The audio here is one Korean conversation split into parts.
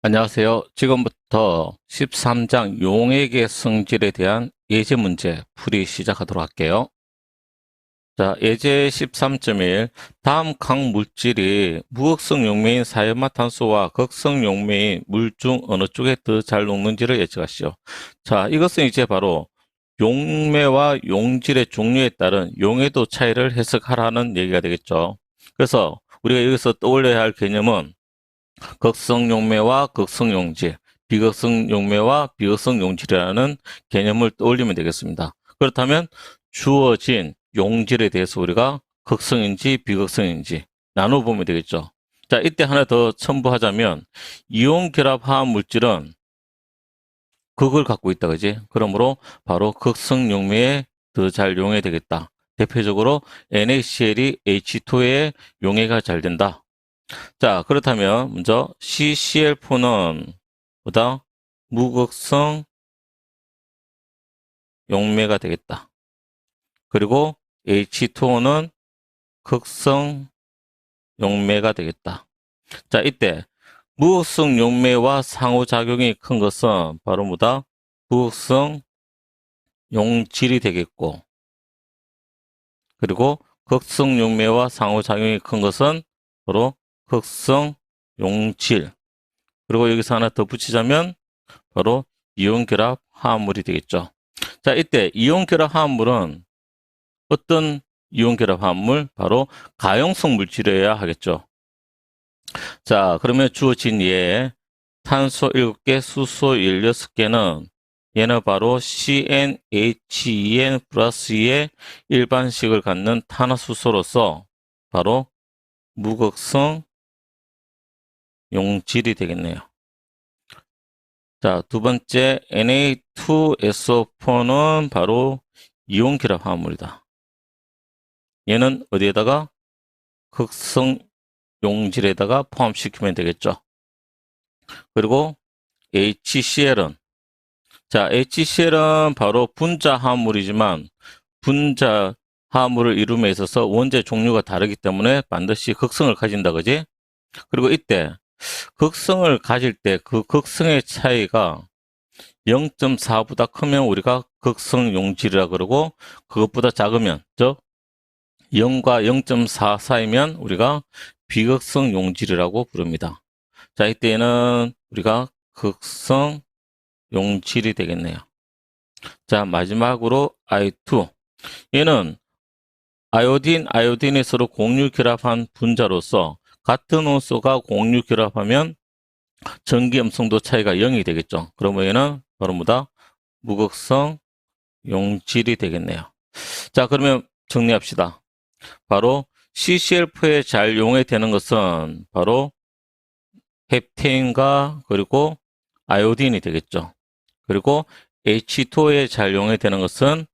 안녕하세요. 지금부터 13장 용액의 성질에 대한 예제 문제 풀이 시작하도록 할게요. 자, 예제 13.1 다음 각 물질이 무극성 용매인 사연마탄소와 극성 용매인 물 중 어느 쪽에 더 잘 녹는지를 예측하시오. 자, 이것은 이제 바로 용매와 용질의 종류에 따른 용해도 차이를 해석하라는 얘기가 되겠죠. 그래서 우리가 여기서 떠올려야 할 개념은 극성 용매와 극성 용질, 비극성 용매와 비극성 용질이라는 개념을 떠올리면 되겠습니다. 그렇다면 주어진 용질에 대해서 우리가 극성인지 비극성인지 나눠보면 되겠죠. 자, 이때 하나 더 첨부하자면 이온 결합 화학 물질은 극을 갖고 있다, 그지? 그러므로 바로 극성 용매에 더 잘 용해 되겠다. 대표적으로 NaCl이 H2에 용해가 잘 된다. 자, 그렇다면 먼저 CCl4는 보다 무극성 용매가 되겠다. 그리고 H2O는 극성 용매가 되겠다. 자, 이때 무극성 용매와 상호작용이 큰 것은 바로 뭐다? 무극성 용질이 되겠고, 그리고 극성 용매와 상호작용이 큰 것은 바로 극성 용질. 그리고 여기서 하나 더 붙이자면 바로 이온결합 화합물이 되겠죠. 자, 이때 이온결합 화합물은 어떤 이온결합 화합물? 바로 가용성 물질이어야 하겠죠. 자, 그러면 주어진 예, 탄소 7개, 수소 16개는 얘는 바로 CnHen 플러스 2의 일반식을 갖는 탄화수소로서 바로 무극성 용질이 되겠네요. 자, 두 번째 Na2SO4는 바로 이온결합 화합물이다. 얘는 어디에다가? 극성 용질에다가 포함시키면 되겠죠. 그리고 HCl은, 자, HCl은 바로 분자 화합물이지만 분자 화합물을 이룸에 있어서 원재 종류가 다르기 때문에 반드시 극성을 가진다, 그지? 그리고 이때 극성을 가질 때 그 극성의 차이가 0.4보다 크면 우리가 극성 용질이라 그러고, 그것보다 작으면, 0과 0.4 사이면 우리가 비극성 용질이라고 부릅니다. 자, 이때는 우리가 극성 용질이 되겠네요. 자, 마지막으로 I2. 얘는 아요딘이 서로 공유 결합한 분자로서 같은 원소가 공유 결합하면 전기 음성도 차이가 0이 되겠죠. 그러면 얘는 바로 뭐다? 무극성 용질이 되겠네요. 자, 그러면 정리합시다. 바로 CCl4에 잘 용해되는 것은 바로 햅테인과 그리고 아요딘이 되겠죠. 그리고 H2O에 잘 용해되는 것은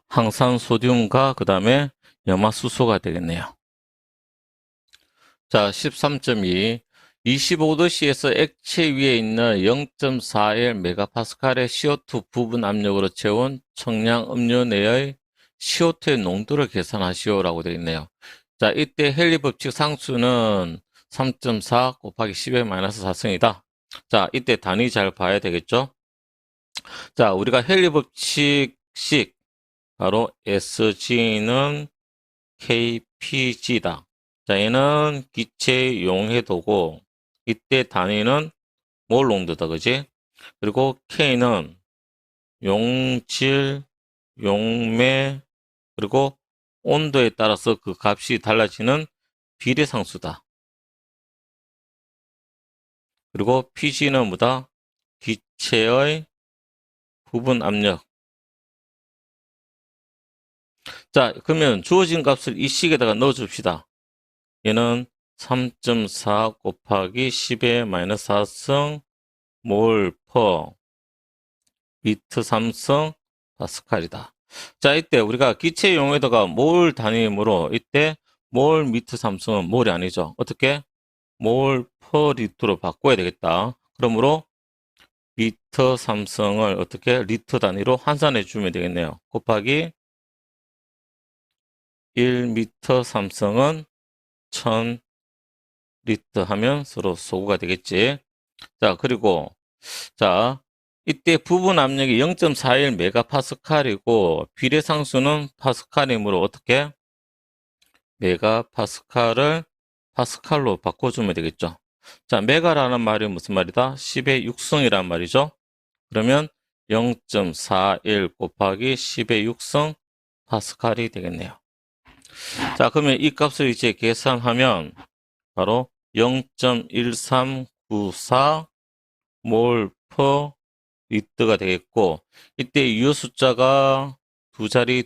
항산소듐과 그 다음에 염화수소가 되겠네요. 자, 13.2 25도씨에서 액체 위에 있는 0.41 메가파스칼의 CO2 부분 압력으로 채운 청량 음료 내의 CO2의 농도를 계산하시오라고 되어 있네요. 자, 이때 헨리 법칙 상수는 3.4 곱하기 10의 마이너스 4승이다. 자, 이때 단위 잘 봐야 되겠죠? 자, 우리가 헨리 법칙식 바로 SG는 KPG다. 자, 얘는 기체 용해도고, 이때 단위는 몰 농도다, 그지? 그리고 K는 용질, 용매, 그리고 온도에 따라서 그 값이 달라지는 비례상수다. 그리고 PG는 뭐다? 기체의 부분 압력. 자, 그러면 주어진 값을 이 식에다가 넣어줍시다. 얘는 3.4 곱하기 10의 마이너스 4승 몰 퍼 미터 3승 파스칼이다. 자, 이때 우리가 기체 용해도가 몰 단위이므로 이때 몰 미터 3승은 몰이 아니죠. 어떻게? 몰 퍼 리터로 바꿔야 되겠다. 그러므로 미터 3승을 어떻게? 리터 단위로 환산해 주면 되겠네요. 곱하기 1미터 3승은 1000 리터 하면 서로 소구가 되겠지. 자, 그리고, 자, 이때 부분 압력이 0.41 메가파스칼이고, 비례상수는 파스칼이므로 어떻게? 메가파스칼을 파스칼로 바꿔주면 되겠죠. 자, 메가라는 말이 무슨 말이다? 10의 6승이란 말이죠. 그러면 0.41 곱하기 10의 6승 파스칼이 되겠네요. 자, 그러면 이 값을 이제 계산하면 바로 0.1394 몰 퍼 리터가 되겠고, 이때 유효 숫자가 두 자리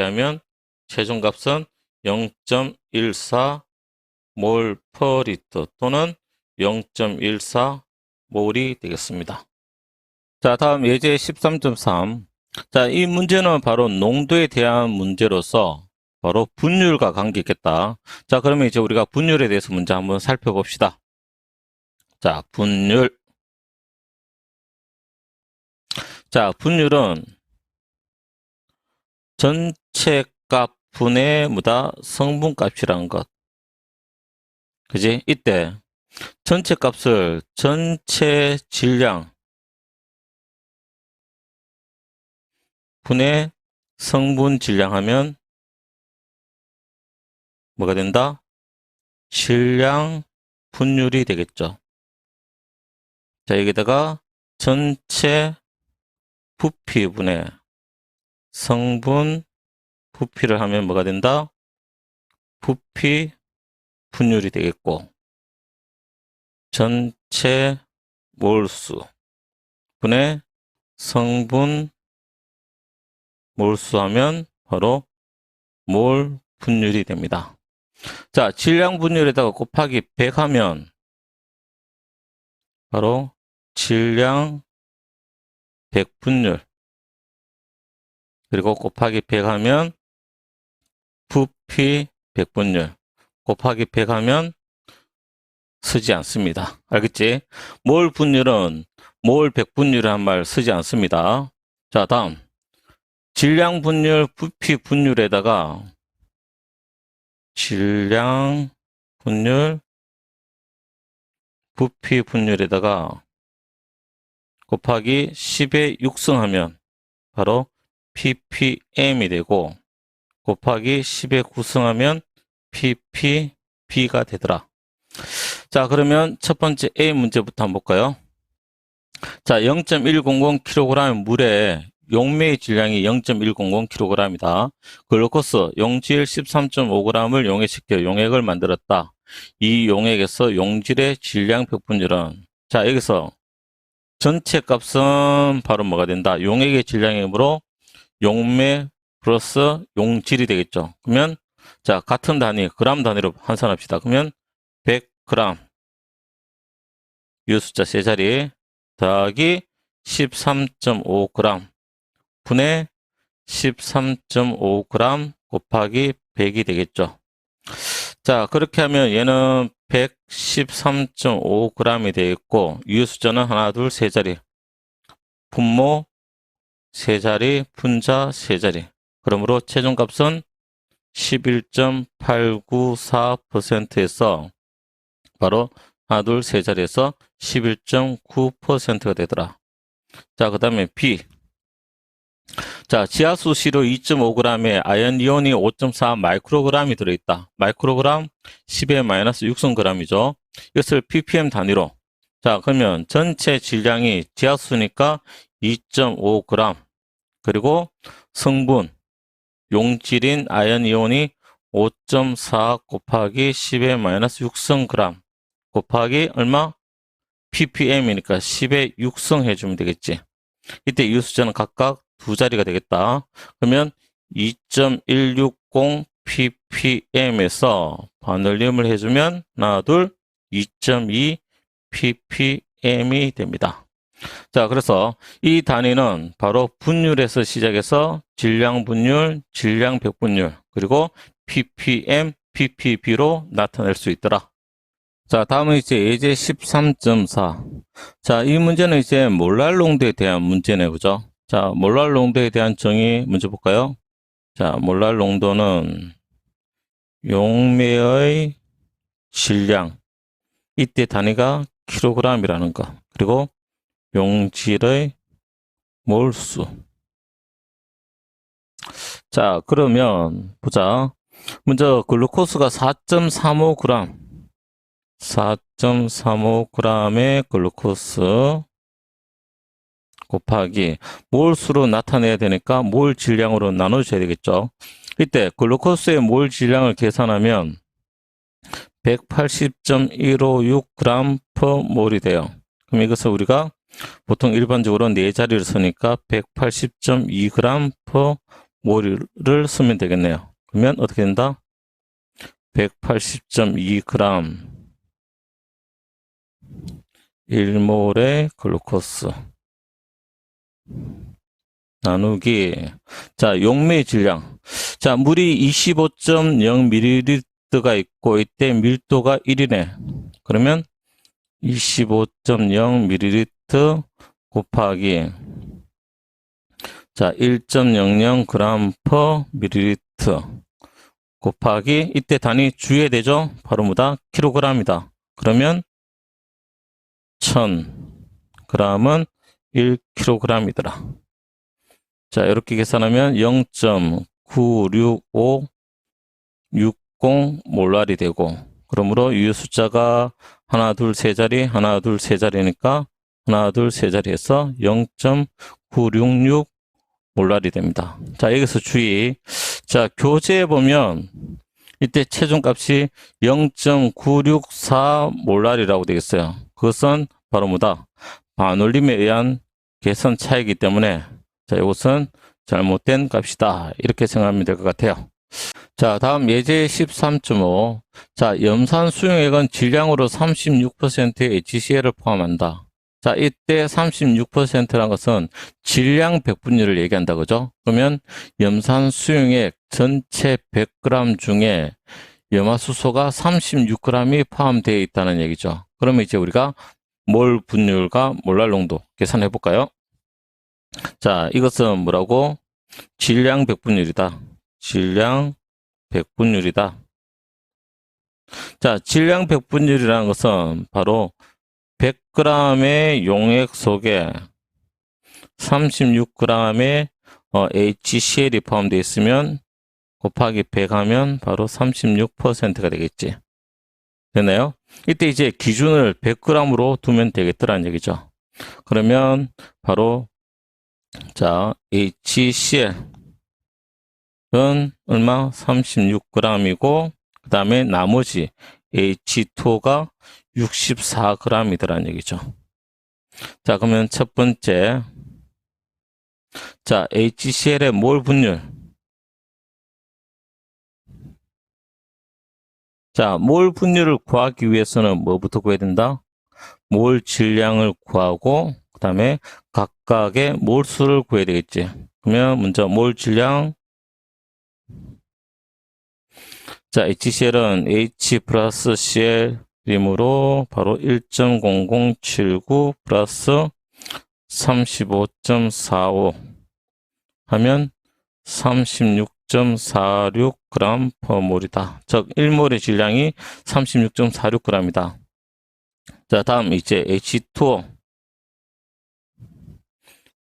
하면 최종 값은 0.14 몰 퍼 리터 또는 0.14 몰이 되겠습니다. 자, 다음 예제 13.3. 자, 이 문제는 바로 농도에 대한 문제로서 바로 분율과 관계 있겠다. 자, 그러면 이제 우리가 분율에 대해서 문제 한번 살펴봅시다. 자, 분율. 자, 분율은 전체 값 분의 뭐다? 성분값이라는 것. 그지? 이때 전체 값을 전체 질량 분의 성분 질량 하면 뭐가 된다? 질량 분율이 되겠죠. 자, 여기다가 전체 부피분의 성분 부피를 하면 뭐가 된다? 부피 분율이 되겠고, 전체 몰수 분의 성분 몰수 하면 바로 몰 분율이 됩니다. 자, 질량 분율에다가 곱하기 100 하면 바로 질량 100 분율, 그리고 곱하기 100 하면 부피 100 분율, 곱하기 100 하면 쓰지 않습니다. 알겠지? 몰 분율은 몰 100 분율이란 말 쓰지 않습니다. 자, 다음 질량 분율, 부피 분율에다가 질량 분율, 부피 분율에다가 곱하기 10의 6승하면 바로 ppm이 되고, 곱하기 10의 9승하면 ppb가 되더라. 자, 그러면 첫 번째 A 문제부터 한번 볼까요? 자, 0.100kg 물에 용매의 질량이 0.100kg이다. 글루코스 용질 13.5g을 용해시켜 용액을 만들었다. 이 용액에서 용질의 질량 백분율은, 자, 여기서 전체 값은 바로 뭐가 된다? 용액의 질량이므로 용매 플러스 용질이 되겠죠. 그러면 자, 같은 단위, 그램 단위로 환산합시다. 그러면 100g 유 숫자 세 자리 더하기 13.5g 분의 13.5g 곱하기 100이 되겠죠. 자, 그렇게 하면 얘는 113.5g이 되겠고, 유효 숫자는 하나, 둘, 세 자리. 분모 세 자리, 분자 세 자리. 그러므로 최종 값은 11.894%에서 바로 하나, 둘, 세 자리에서 11.9%가 되더라. 자, 그 다음에 B. 자, 지하수 시료 2.5g에 아연 이온이 5.4 마이크로그램이 들어있다. 마이크로그램 10의 마이너스 6승g이죠. 이것을 ppm 단위로. 자, 그러면 전체 질량이 지하수니까 2.5g. 그리고 성분, 용질인 아연 이온이 5.4 곱하기 10의 마이너스 6승g 곱하기 얼마? ppm이니까 10의 6승 해주면 되겠지. 이때 이 숫자는 각각 두 자리가 되겠다. 그러면 2.160 ppm에서 반올림을 해주면 하나, 둘, 2.2 ppm이 됩니다. 자, 그래서 이 단위는 바로 분율에서 시작해서 질량 분율, 질량 백분율, 그리고 ppm, ppb로 나타낼 수 있더라. 자, 다음은 이제 예제 13.4. 자, 이 문제는 이제 몰랄 농도에 대한 문제네, 그죠? 자, 몰랄 농도에 대한 정의 문제 볼까요? 자, 몰랄 농도는 용매의 질량, 이때 단위가 킬로그램이라는 거. 그리고 용질의 몰수. 자, 그러면 보자. 먼저 글루코스가 4.35g. 4.35g의 글루코스 곱하기 몰수로 나타내야 되니까 몰 질량으로 나눠줘야 되겠죠. 이때 글루코스의 몰 질량을 계산하면 180.156g per 몰이 돼요. 그럼 이것을 우리가 보통 일반적으로 4자리를 쓰니까 180.2g per 몰을 쓰면 되겠네요. 그러면 어떻게 된다? 180.2g 1몰의 글루코스 나누기, 자, 용매의 질량. 자, 물이 25.0ml가 있고 이때 밀도가 1이네. 그러면 25.0ml 곱하기, 자, 1.00g per ml 곱하기, 이때 단위 주의해야 되죠? 바로 뭐다? 킬로그램이다. 그러면 1000g은 1kg이더라. 자, 이렇게 계산하면 0.96560 몰랄이 되고, 그러므로 유효 숫자가 하나, 둘, 세 자리, 하나, 둘, 세 자리니까 하나, 둘, 세 자리에서 0.966 몰랄이 됩니다. 자, 여기서 주의. 자, 교재에 보면 이때 체중값이 0.964 몰랄이라고 되겠어요. 그것은 바로 뭐다? 반올림에 의한 계산 차이기 때문에, 자, 이것은 잘못된 값이다. 이렇게 생각하면 될 것 같아요. 자, 다음 예제 13.5. 자, 염산 수용액은 질량으로 36%의 HCl을 포함한다. 자, 이때 36%라는 것은 질량 백분율을 얘기한다. 그죠? 그러면 염산 수용액 전체 100g 중에 염화수소가 36g이 포함되어 있다는 얘기죠. 그러면 이제 우리가 몰 분율과 몰랄 농도 계산해 볼까요? 자, 이것은 뭐라고? 질량 백분율이다. 질량 백분율이다. 자, 질량 백분율이라는 것은 바로 100g의 용액 속에 36g의 HCl이 포함되어 있으면 곱하기 100 하면 바로 36%가 되겠지. 되나요? 이때 이제 기준을 100g으로 두면 되겠더라는 얘기죠. 그러면 바로, 자, HCl은 얼마? 36g이고, 그 다음에 나머지 H2가 64g이더라는 얘기죠. 자, 그러면 첫 번째, 자, HCl의 몰 분율. 자, 몰 분율을 구하기 위해서는 뭐부터 구해야 된다? 몰 질량을 구하고, 그 다음에 각각의 몰수를 구해야 되겠지. 그러면 먼저 몰 질량. 자, HCl은 H 플러스 Cl이므로 바로 1.0079 플러스 35.45 하면 36.46g per 몰이다. 즉 1몰의 질량이 36.46g이다. 자, 다음 이제 H2O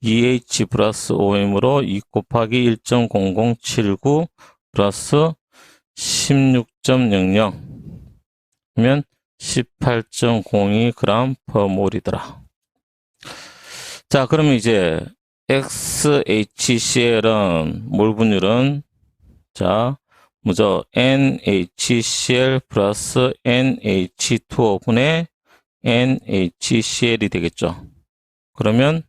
2H 플러스 OM으로 2 곱하기 1.0079 플러스 16.00 하면 18.02g per 몰이더라. 자, 그러면 이제 XHCl은 몰 분율은, 자, 먼저 NHCl 플러스 NH2O분의 NHCl이 되겠죠. 그러면,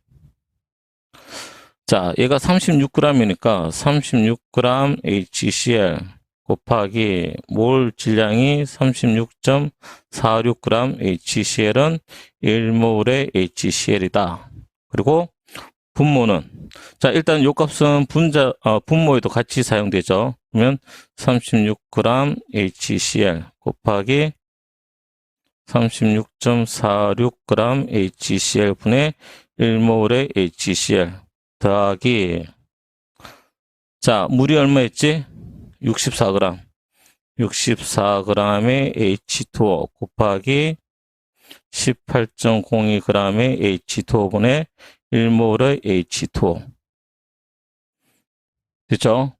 자, 얘가 36g이니까 36g HCl 곱하기 몰 질량이 36.46g HCl은 1몰의 HCl이다. 그리고 분모는, 자, 일단 요 값은 분모에도 같이 사용되죠. 그러면 36g HCl 곱하기 36.46g HCl 분의 1몰의 HCl 더하기, 자, 물이 얼마였지? 64g. 64g의 H2O 곱하기 18.02g의 H2O분의 1몰의 H2O. 됐죠?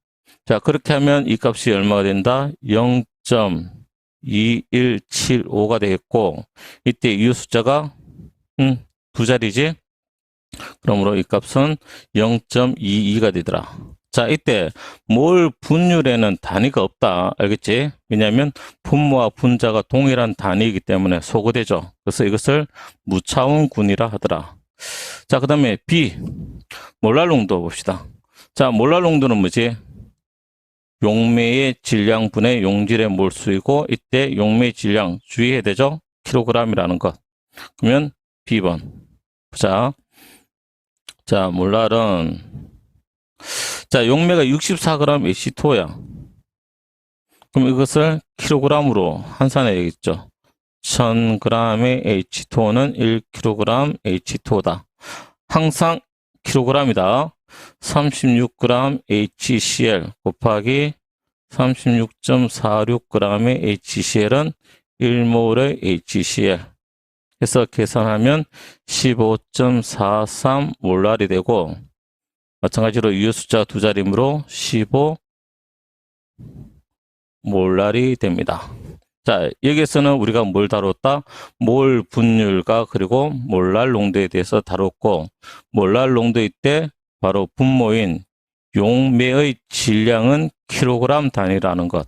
자, 그렇게 하면 이 값이 얼마가 된다? 0.2175가 되겠고, 이때 이유 숫자가, 두 자리지? 그러므로 이 값은 0.22가 되더라. 자, 이때 몰 분율에는 단위가 없다. 알겠지? 왜냐하면 분모와 분자가 동일한 단위이기 때문에 소거되죠. 그래서 이것을 무차원군이라 하더라. 자, 그 다음에 B, 몰랄 농도 봅시다. 자, 몰랄 농도는 뭐지? 용매의 질량분의 용질의 몰수이고, 이때 용매 질량 주의해야 되죠? 킬로그램이라는 것. 그러면 B번. 보자. 자, 몰랄은, 자, 용매가 64g H2O야. 그럼 이것을 킬로그램으로 환산해야겠죠. 1000g의 H2O는 1kg H2O다. 항상 킬로그램이다. 36g HCl 곱하기 36.46g의 HCl은 1몰의 HCl 해서 계산하면 15.43 몰랄이 되고, 마찬가지로 유효 숫자 두 자리므로 15 몰랄이 됩니다. 자, 여기에서는 우리가 뭘 다뤘다? 몰 분율과 그리고 몰랄 농도에 대해서 다뤘고, 몰랄 농도일 때 바로 분모인 용매의 질량은 킬로그램 단위라는 것.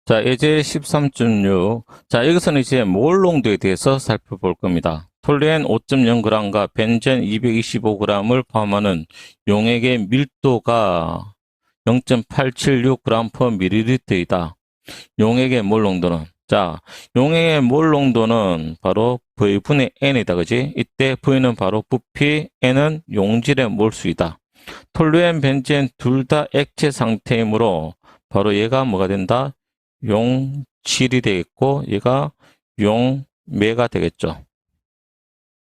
자, 예제 13.6. 자, 여기서는 이제 몰 농도에 대해서 살펴볼 겁니다. 톨루엔 5.0g과 벤젠 225g을 포함하는 용액의 밀도가 0.876g/ml이다. 용액의 몰 농도는, 자, 용액의 몰 농도는 바로 V분의 N이다. 그지? 이때 V는 바로 부피, N은 용질의 몰수이다. 톨루엔, 벤젠 둘 다 액체 상태이므로 바로 얘가 뭐가 된다? 용질이 되겠고, 얘가 용매가 되겠죠.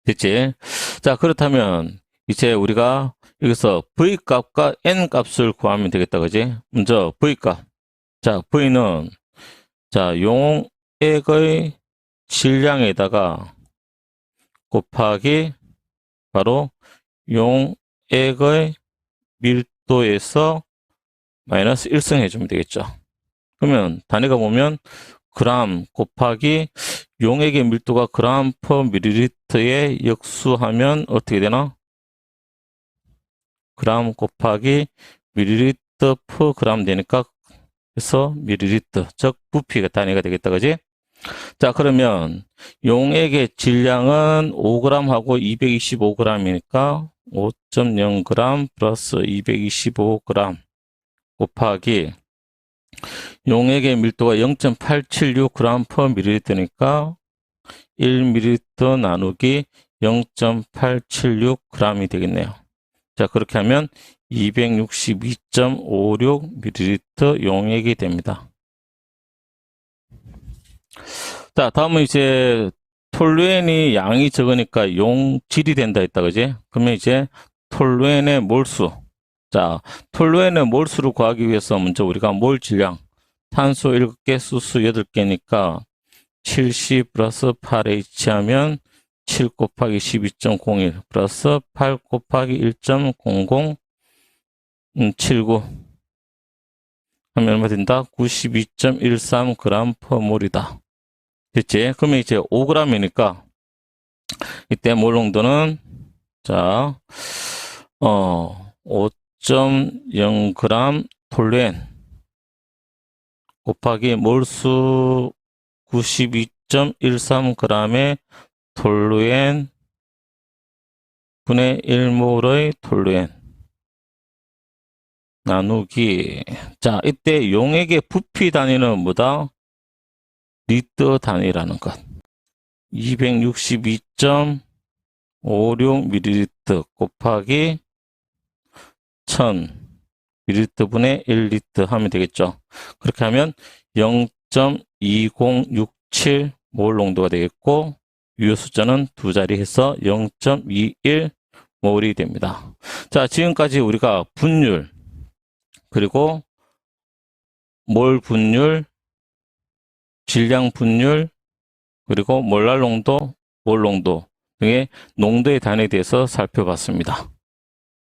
됐지? 자, 그렇다면 이제 우리가 여기서 V 값과 N 값을 구하면 되겠다. 그지? 먼저 V 값. 자, V는, 자, 용액의 질량에다가 곱하기 바로 용액의 밀도에서 마이너스 1승 해주면 되겠죠. 그러면 단위가 보면 그램 곱하기 용액의 밀도가 그램 퍼 밀리리터에 역수하면 어떻게 되나? 그램 곱하기 밀리리터 퍼 그램 되니까, 그래서 밀리리터, 즉 부피가 단위가 되겠다. 그지? 자, 그러면 용액의 질량은 5g하고 225g이니까 5.0g 플러스 225g 곱하기 용액의 밀도가 0.876g per ml니까 1ml 나누기 0.876g이 되겠네요. 자, 그렇게 하면 262.56ml 용액이 됩니다. 자, 다음은 이제 톨루엔이 양이 적으니까 용질이 된다 했다. 그지? 그러면 이제 톨루엔의 몰수. 자, 톨루엔의 몰수를 구하기 위해서 먼저 우리가 몰 질량, 탄소 7개, 수소 8개니까 70 플러스 8H 하면 7 곱하기 12.01 플러스 8 곱하기 1.0079 하면 얼마 된다? 92.13g per 몰이다. 됐지? 그러면 이제 5g이니까 이때 몰 농도는, 자, 5.0g 톨루엔 곱하기 몰수 92.13g의 톨루엔 분의 1몰의 톨루엔 나누기, 자, 이때 용액의 부피 단위는 뭐다? 리터 단위라는 것. 262.56ml 곱하기 1000ml 분의 1리터 하면 되겠죠. 그렇게 하면 0.2067 몰 농도가 되겠고, 유효 숫자는 두 자리 해서 0.21 몰이 됩니다. 자, 지금까지 우리가 분율, 그리고 몰 분율, 질량 분율, 그리고 몰랄 농도, 몰 농도 등의 농도의 단위에 대해서 살펴봤습니다.